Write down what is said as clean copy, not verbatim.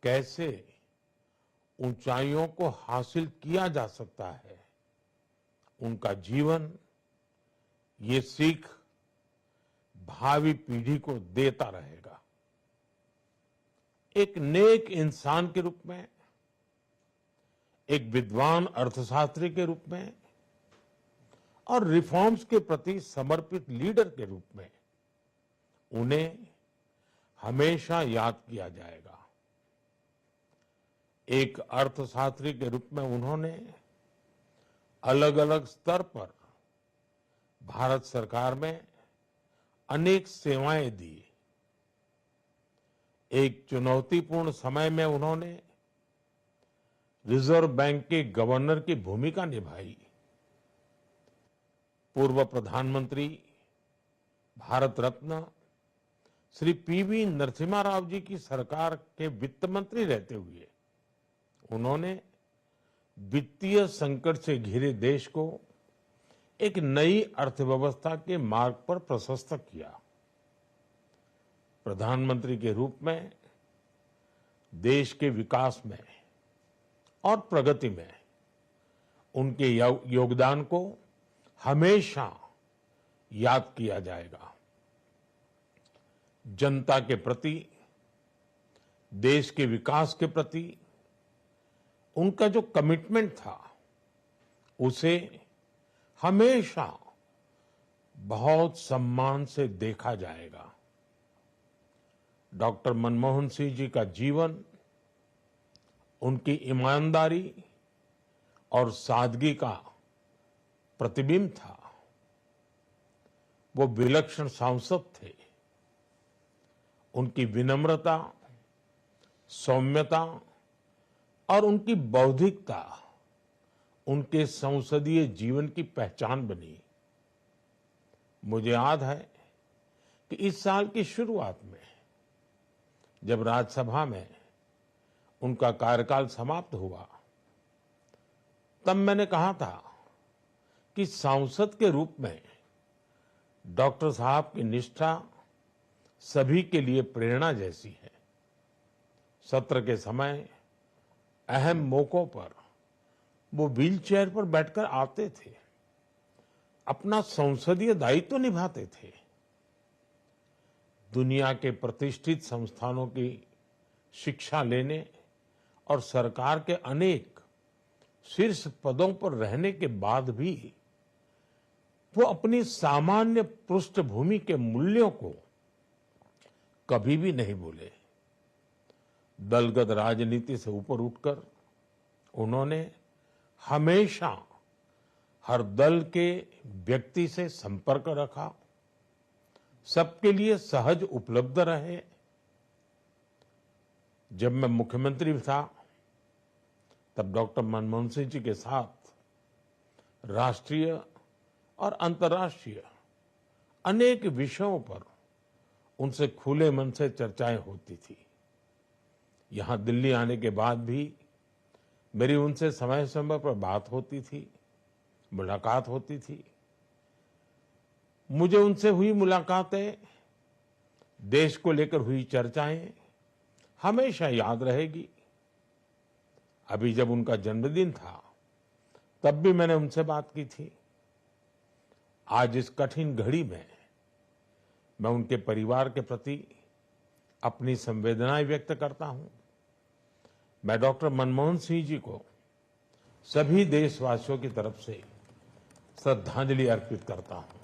कैसे ऊंचाइयों को हासिल किया जा सकता है, उनका जीवन ये सीख भावी पीढ़ी को देता रहेगा। एक नेक इंसान के रूप में, एक विद्वान अर्थशास्त्री के रूप में और रिफॉर्म्स के प्रति समर्पित लीडर के रूप में उन्हें हमेशा याद किया जाएगा। एक अर्थशास्त्री के रूप में उन्होंने अलग अलग स्तर पर भारत सरकार में अनेक सेवाएं दी। एक चुनौतीपूर्ण समय में उन्होंने रिजर्व बैंक के गवर्नर की भूमिका निभाई। पूर्व प्रधानमंत्री, भारत रत्न श्री पीवी नरसिम्हा राव जी की सरकार के वित्त मंत्री रहते हुए उन्होंने वित्तीय संकट से घिरे देश को एक नई अर्थव्यवस्था के मार्ग पर प्रशस्त किया। प्रधानमंत्री के रूप में देश के विकास में और प्रगति में उनके योगदान को हमेशा याद किया जाएगा। जनता के प्रति, देश के विकास के प्रति उनका जो कमिटमेंट था, उसे हमेशा बहुत सम्मान से देखा जाएगा। डॉक्टर मनमोहन सिंह जी का जीवन उनकी ईमानदारी और सादगी का प्रतिबिंब था। वो विलक्षण सांसद थे। उनकी विनम्रता, सौम्यता और उनकी बौद्धिकता उनके संसदीय जीवन की पहचान बनी। मुझे याद है कि इस साल की शुरुआत में जब राज्यसभा में उनका कार्यकाल समाप्त हुआ, तब मैंने कहा था कि सांसद के रूप में डॉक्टर साहब की निष्ठा सभी के लिए प्रेरणा जैसी है। सत्र के समय अहम मौकों पर वो व्हीलचेयर पर बैठकर आते थे, अपना संसदीय दायित्व निभाते थे। दुनिया के प्रतिष्ठित संस्थानों की शिक्षा लेने और सरकार के अनेक शीर्ष पदों पर रहने के बाद भी वो अपनी सामान्य पृष्ठभूमि के मूल्यों को कभी भी नहीं भूले। दलगत राजनीति से ऊपर उठकर उन्होंने हमेशा हर दल के व्यक्ति से संपर्क रखा, सबके लिए सहज उपलब्ध रहे। जब मैं मुख्यमंत्री था, तब डॉक्टर मनमोहन सिंह जी के साथ राष्ट्रीय और अंतर्राष्ट्रीय अनेक विषयों पर उनसे खुले मन से चर्चाएं होती थी। यहां दिल्ली आने के बाद भी मेरी उनसे समय समय पर बात होती थी, मुलाकात होती थी। मुझे उनसे हुई मुलाकातें, देश को लेकर हुई चर्चाएं हमेशा याद रहेगी। अभी जब उनका जन्मदिन था, तब भी मैंने उनसे बात की थी। आज इस कठिन घड़ी में मैं उनके परिवार के प्रति अपनी संवेदनाएं व्यक्त करता हूं। मैं डॉक्टर मनमोहन सिंह जी को सभी देशवासियों की तरफ से श्रद्धांजलि अर्पित करता हूं।